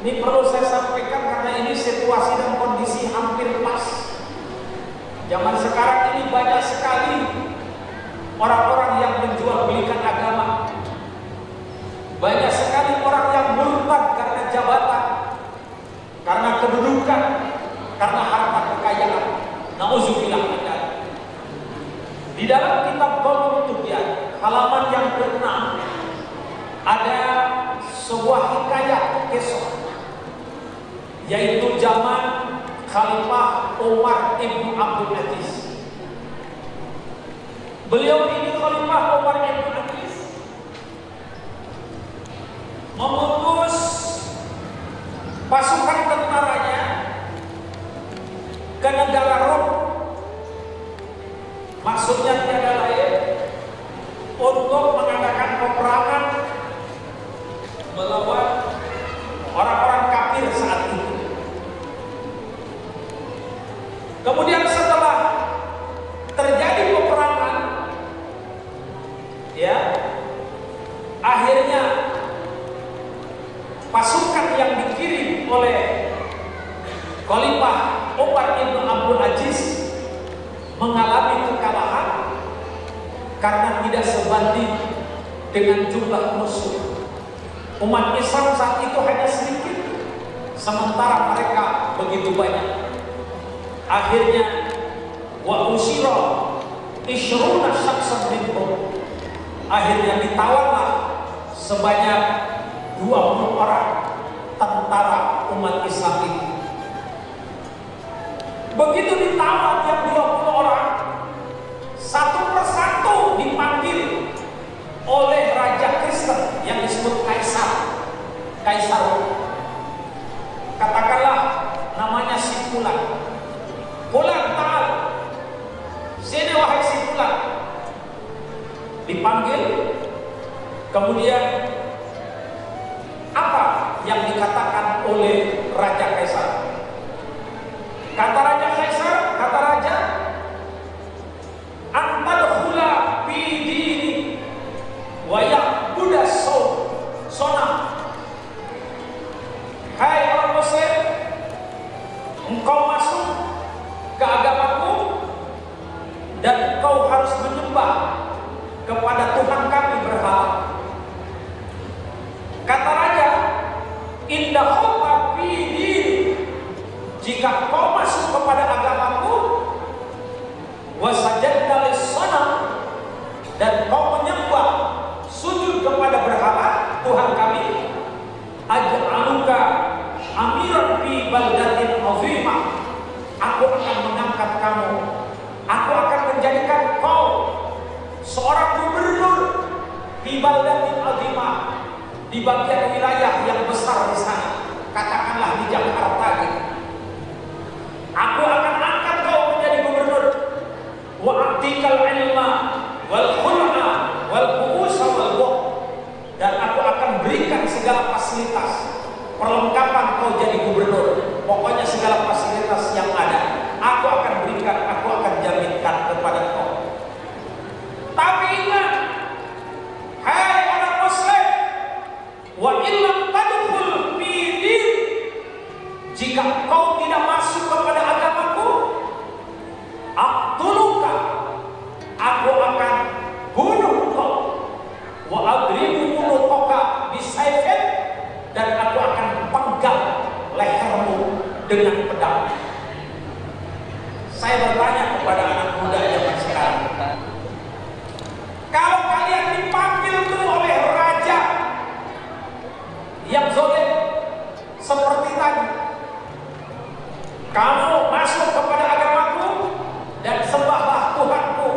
Ini perlu saya sampaikan karena ini situasi dan kondisi hampir pas. Zaman sekarang ini banyak sekali orang-orang yang menjual belikan agama. Banyak sekali orang yang murtad karena jabatan, karena kedudukan, karena harta kekayaan. Nauzubillah min dzalik. Di dalam kitab Qaulun Tubyan halaman yang ke-6 ada sebuah hikayat kisah, yaitu zaman Khalifah Umar ibn Abdul Aziz. Beliau ini Khalifah Umar ibn Aziz mengutus pasukan tentaranya ke negara Rom. Maksudnya tiada lain untuk mengadakan peperangan melawan orang-orang kafir saat itu. Kemudian setelah terjadi peperangan, ya, akhirnya pasukan yang dikirim oleh Khalifah Umar ibn Abdul Aziz mengalami kekalahan karena tidak sebanding dengan jumlah musuh. Umat Islam saat itu hanya sedikit, sementara mereka begitu banyak. Akhirnya wa usira isyruna syakhsan minhum, akhirnya ditawarlah sebanyak 20 orang tentara umat Islam itu. Begitu ditawar yang 20 orang, satu persatu dipanggil oleh raja Kristen yang disebut Kaisar. Katakanlah namanya si Fulan. Fulan ta'al, sini wahai si Fulan. Dipanggil, kemudian apa yang dikatakan oleh Raja Kaisar? Kata Raja Kaisar, kata Raja, antadkhula fi dini wa ya'budu sonam. Hai orang Muslim, engkau masuk ke agamaku dan engkau harus menyembah kepada Tuhan kami berhala. Kata Raja, indah khota fi dini, jika kau masuk kepada agamaku, wasajadta lis-sanam, dan kau menyembah sujud kepada berhala Tuhan kami, aj'aluka amiran fi baldatin azimah, aku akan mengangkat kamu, aku akan menjadikan kau seorang gubernur fi baldatin azimah, di bagian wilayah yang besar di sana, katakanlah di Jakarta gitu. Aku akan angkat kau menjadi gubernur. Wa a'tikal ilma wal khul'a wal qu'usa wal buh, dan aku akan berikan segala fasilitas, perlengkapan kau jadi gubernur. Pokoknya segala fasilitas yang ada aku akan berikan, aku akan jaminkan kepada kau. Tapi ingat, hai orang Muslim, wa illam tadkhul fi din, jika kau tidak masuk kepada agamaku, aqtuluka, aku akan bunuh kau, wa adribu unuqaka bisayfin, dan aku akan penggal lehermu dengan pedang. Saya bertanya kepada anak muda zaman sekarang, kalau kalian dipanggil tuh oleh raja yang zalim seperti tadi, kamu masuk kepada agamaku dan sembahlah Tuhanku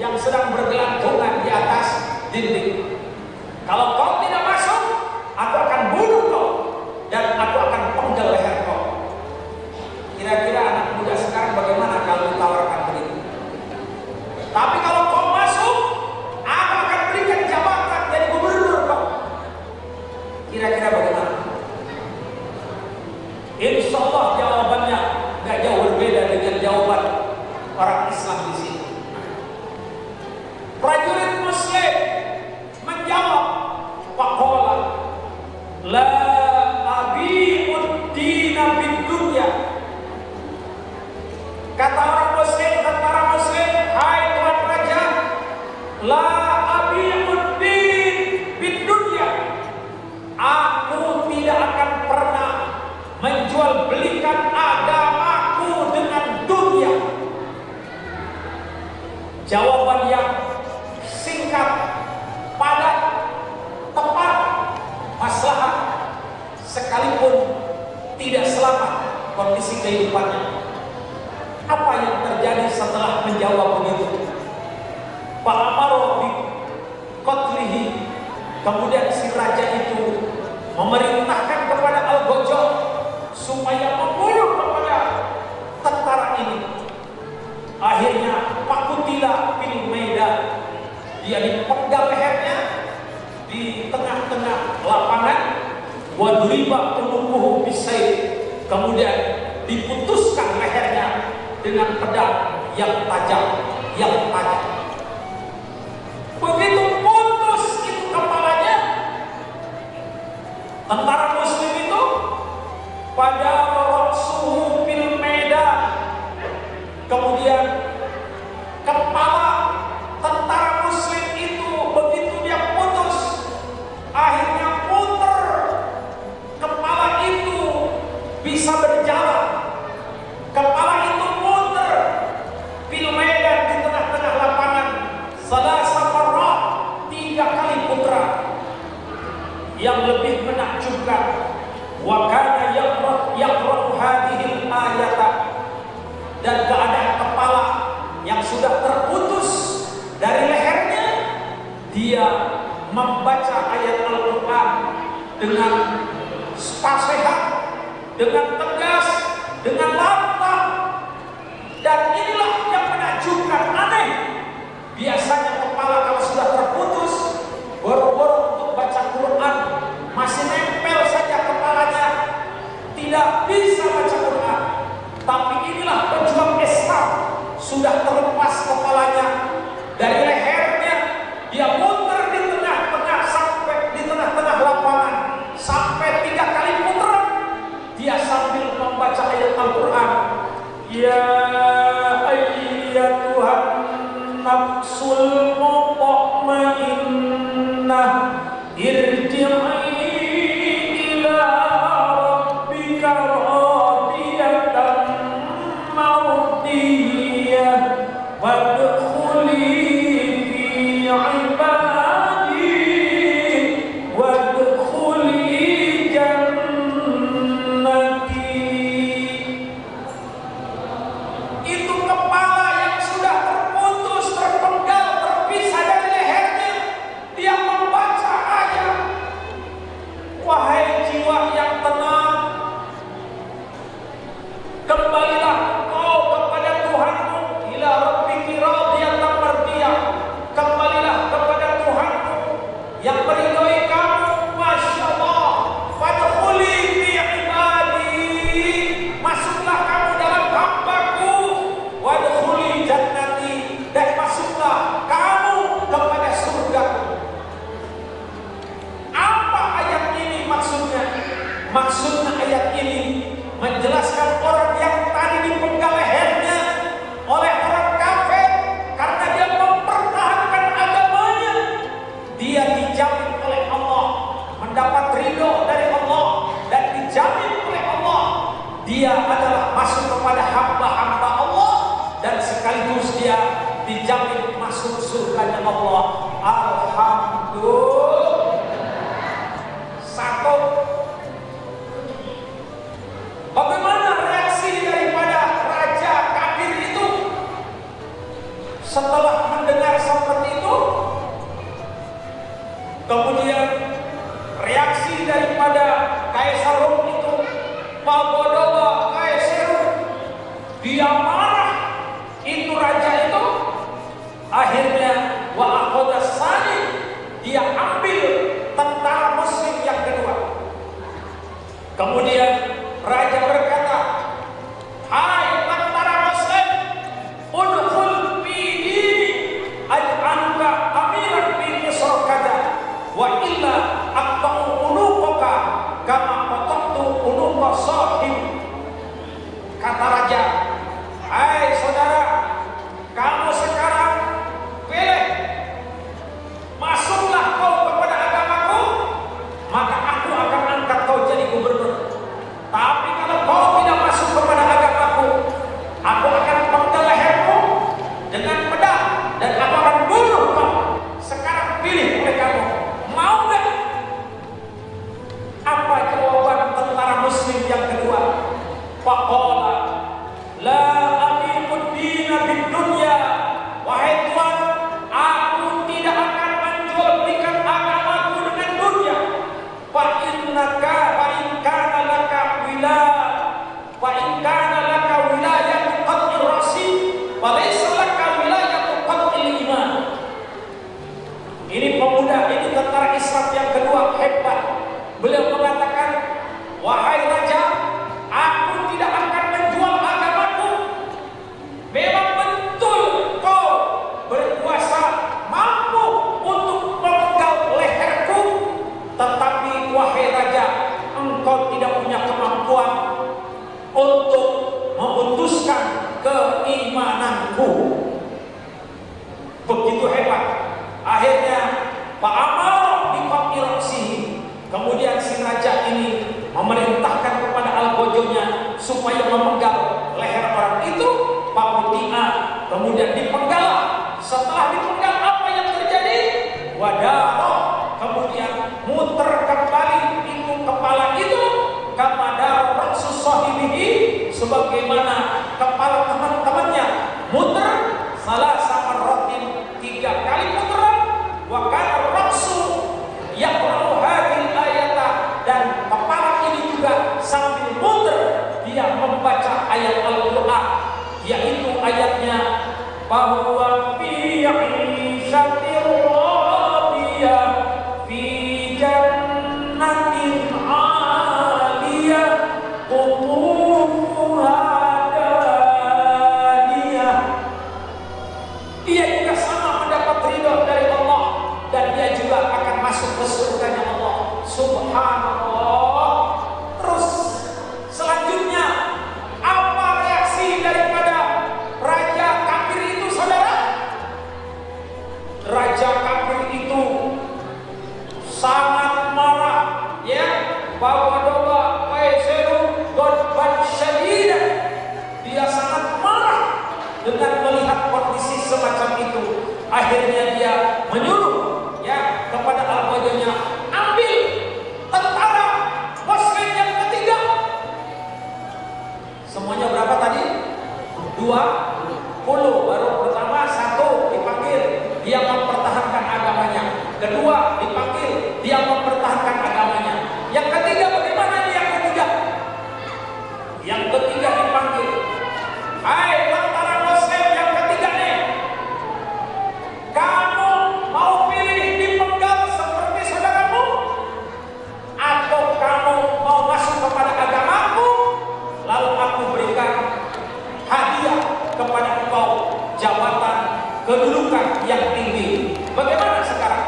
yang sedang bergelantungan di atas dinding. Kalau kau tidak masuk, aku akan bunuh kau dan aku akan penggal leher kau. Kira-kira anak muda sekarang bagaimana kalau ditawarkan begitu? Tapi kalau kau masuk, aku akan berikan jabatan jadi gubernur kau. Kira-kira bagaimana? Insya Allah jawabannya nggak jauh berbeda dengan jawaban orang Islam di sini. Prajurit Muslim menjawab, faqala la abi memperjualbelikan agamaku dengan dunia? Jawaban yang singkat, padat, tepat, maslahat, sekalipun tidak selamat kondisi kehidupannya. Apa yang terjadi setelah menjawab begitu? Pak Amaro bi qatlihi, kemudian si raja itu memerintahkan kepada Al-Ghajjaj supaya membunuh kepada tentara ini. Akhirnya Pakutila fil Maidan, dia dipenggal lehernya di tengah-tengah lapangan, wadriba unuquhu bisayf, kemudian diputuskan lehernya dengan pedang yang tajam, Begitu putus itu kepalanya, tentara muslim itu pada ra'suhu fil Maidan, kemudian kepala tentara muslim itu begitu dia putus, akhirnya puter, kepala itu bisa berjalan, kepala itu puter fil Maidan di tengah-tengah lapangan, salasa marrat, 3 kali putra. Yang lebih menakjubkan, wa kana yaqra'u hadhil ayata, dan keadaan kepala yang sudah terputus dari lehernya, dia membaca ayat Al-Quran dengan fasihat, dengan tegas, dengan lantang. Dan inilah yang menakjubkan, aneh. Biasanya kepala kalau sudah terputus, boro-boro untuk baca Quran masih nempel saja kepalanya, tidak bisa baca Quran. Tapi inilah pejuang Islam, sudah terlepas kepalanya dari lehernya, dia muter di tengah-tengah sampai di tengah-tengah lapangan sampai 3 kali putaran, dia sambil membaca ayat Al-Quran. Ya ayyatuhan nafsul mutmainnah irji'i ila rabbika radiyatan mardiyah wadkhuli fi ibadi wadkhuli jannati. Itu kepala yang sudah terputus, terpenggal, terpisah dari lehernya, dia membaca ayat. Wahai jiwa yang tenang, kembalilah kau kepada Tuhanmu, ila rabbiki radiyatan mardiyah, kembalilah kepada Tuhanmu yang meridhoi kamu. Masya Allah, fadkhuli fi ibadi, masuklah kamu dalam hambaku, wadkhuli jannati, dan masuklah kamu kepada surgaku. Apa ayat ini maksudnya? Maksudnya ayat ini menjelaskan orang yang tadi dipenggal lehernya oleh orang kafir karena dia mempertahankan agamanya, dia dijamin oleh Allah mendapat ridho dari Allah, dan dijamin oleh Allah dia adalah masuk kepada hamba-hamba Allah, dan sekaligus dia dijamin masuk surganya Allah. Alhamdulillah. Satu, bagaimana reaksi daripada raja kafir itu setelah mendengar seperti itu? Kemudian reaksi daripada Kaisar Rom itu, Pagodoba Kaisar, dia marah. Itu raja itu akhirnya wa aqada sani, dia ambil tentara muslim yang kedua. Kemudian raja berkata, hai tentara muslim, udkhul fi dini aj'aluka amiran fi misr kada wa illa aqta'u unuqaka kama qata'tu unuqa sahib. Kata raja, hai saudara, kamu sekarang pilih, masuklah kau kepada agamaku, maka aku akan angkat kau jadi gubernur. Tapi kalau kau muslim yang kedua. Faqala la aqiqud dina bid dunya. Wahai Tuhan, aku tidak akan menjual belikan agamaku dengan dunia. Fa innaka fa in kana laka wilayatu qat'ir rasid wa laysa laka wilayatu qat'il iman. Ini pemuda, ini tentara Islam yang kedua hebat. Beliau mengatakan, wahai raja, aku tidak akan menjual agamaku. Memang betul kau berkuasa, mampu untuk memenggal leherku, tetapi wahai raja, engkau tidak punya kemampuan untuk memutuskan keimananku. Begitu hebat. Akhirnya Pak Amal dipamirasi. Kemudian si raja ini memerintahkan kepada algojonya supaya memenggal leher orang itu. Pak Mutia kemudian dipenggal. Setelah dipenggal, apa yang terjadi? Wadah, kemudian muter kembali itu kepala itu kepada raksus sahibihi, sebagaimana kepala teman-temannya muter salah sama rotin 3 kali putaran. Wa kana raksu yaqra'u hadhil ayata, dan kepala ini juga sambil muter dia membaca ayat Al-Qur'an, yaitu ayatnya bahwa fi 'ishatir radiyah fi jannatin 'aliyah qutufuha daniyah. Dia juga sama mendapat ridha dari Allah, dan dia juga akan masuk ke surganya Allah. Subhanallah. Terus selanjutnya, apa reaksi daripada raja kafir itu, saudara? Raja kafir itu sangat marah, ya, bahwa doa Qaisaru ghadban syadidan. Dia sangat marah dengan melihat kondisi semacam itu. Akhirnya dia menyuruh, ya, kepada algojonya, ambil tentara muslim yang ketiga. Semuanya berapa tadi? 20. Baru pertama 1 dipanggil, dia mempertahankan agamanya. Kedua dipanggil, dia mempertahankan agamanya. Yang ketiga bagaimana ini yang ketiga? Yang ketiga dipanggil, hai tentara muslim yang ketiga nih, kamu mau pilih dipenggal seperti saudaramu, atau kamu mau masuk kepada agamaku, lalu aku berikan hadiah kepada engkau jabatan kedudukan yang tinggi. Bagaimana sekarang?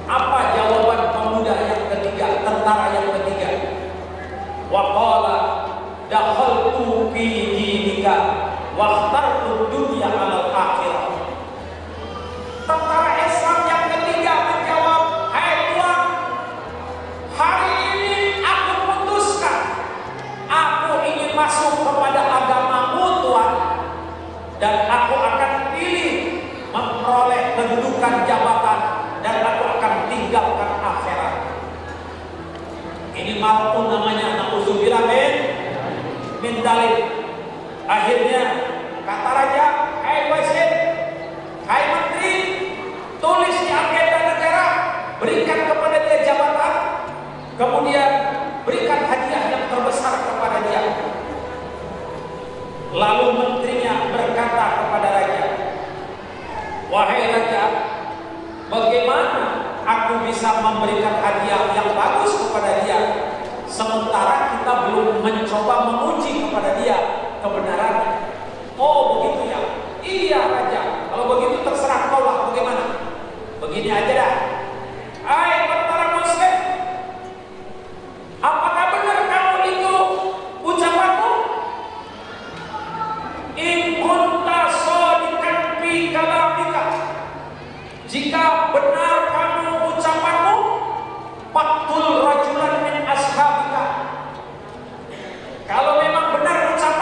Apa jawaban pemuda yang ketiga, tentara yang ketiga? Wa qala dakhaltu fi dinika wa ikhtartu dunya 'alal akhirah. Tentara Islam yang ketiga menjawab, hai Tuhan, hari ini aku putuskan, aku ingin masuk kepada agamamu Tuhan, dan aku akan pilih memperoleh kedudukan jabatan, dan aku akan tinggalkan akhirat. Ini malun namanya, na'udzubillah min dalik. Akhirnya kata raja, hai wasit, hai menteri, tulis di agenda negara, berikan kepada dia jabatan, kemudian berikan hadiah yang terbesar kepada dia. Lalu menterinya berkata kepada raja, wahai raja, bagaimana aku bisa memberikan hadiah yang bagus kepada dia, sementara kita belum mencoba menguji kepada dia kebenarannya? Oh begitu ya? Iya raja, kalau begitu terserah kau lah, bagaimana? Begini aja dah, hai tentara muslim, apakah benar kamu itu ucapanmu? In kunta shadiqan fi kalamika, jika benar kamu ucapanmu, faqtul rajulan min ashabika. Kalau memang benar ucapanmu,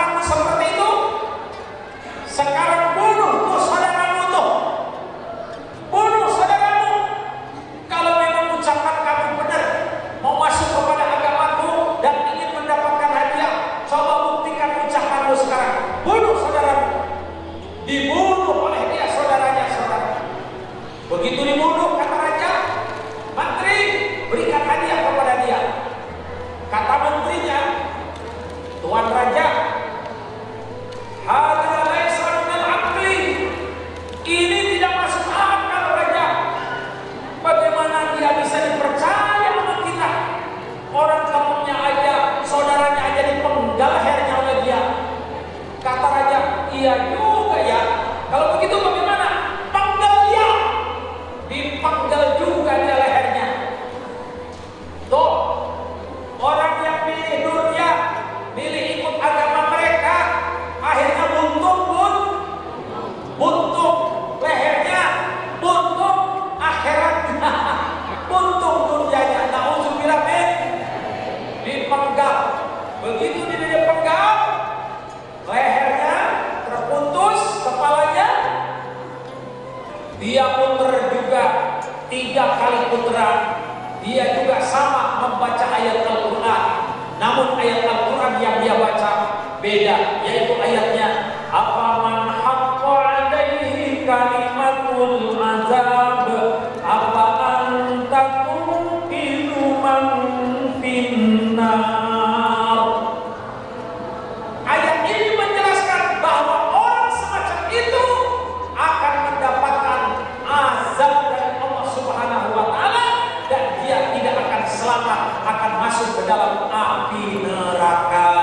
ke dalam api neraka.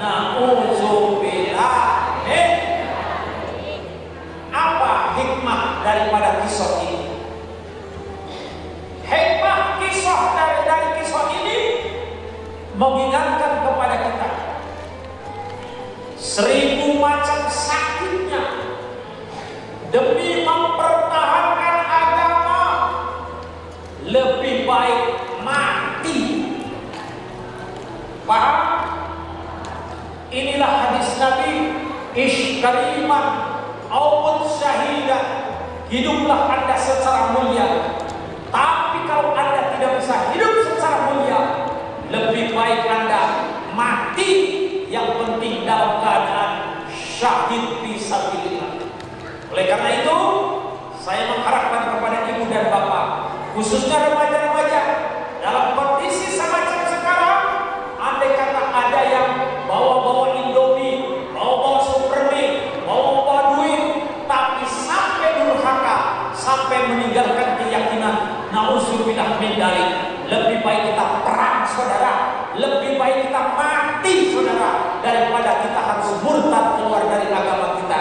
Na'udzubillah. Apa hikmah daripada kisah ini? Hikmah kisah dari kisah ini mengingatkan kepada kita 1000 macam sakitnya demi mempertahankan agama, lebih baik mati. Paham? Inilah hadis Nabi, ish kariman awud syahidah, hiduplah Anda secara mulia. Tapi kalau Anda tidak bisa hidup secara mulia, lebih baik Anda mati, yang penting dalam keadaan syahid fisabilillah. Oleh karena itu, saya mengharapkan kepada ibu dan bapak, khususnya remaja-remaja, dalam kondisi semacam sekarang, andai kata ada yang bawa-bawa Indomie, bawa-bawa Supermie, bawa-bawa duit, tapi sampai durhaka, sampai meninggalkan keyakinan, na'udzubillah min dzalik, lebih baik kita perang saudara, lebih baik kita mati saudara, daripada kita harus murtad keluar dari agama kita.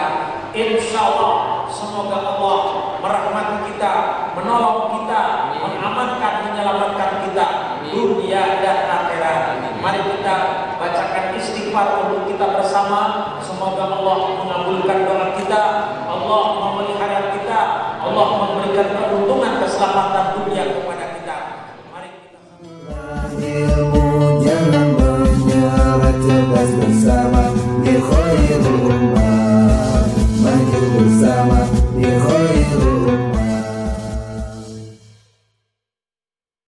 Insya Allah, semoga Allah merahmati kita, menolong kita, mengamankan, menyelamatkan kita dunia dan akhirat. Mari kita bacakan istighfar untuk kita bersama. Semoga Allah mengabulkan doa kita, Allah memelihara kita, Allah memberikan keuntungan keselamatan dunia kepada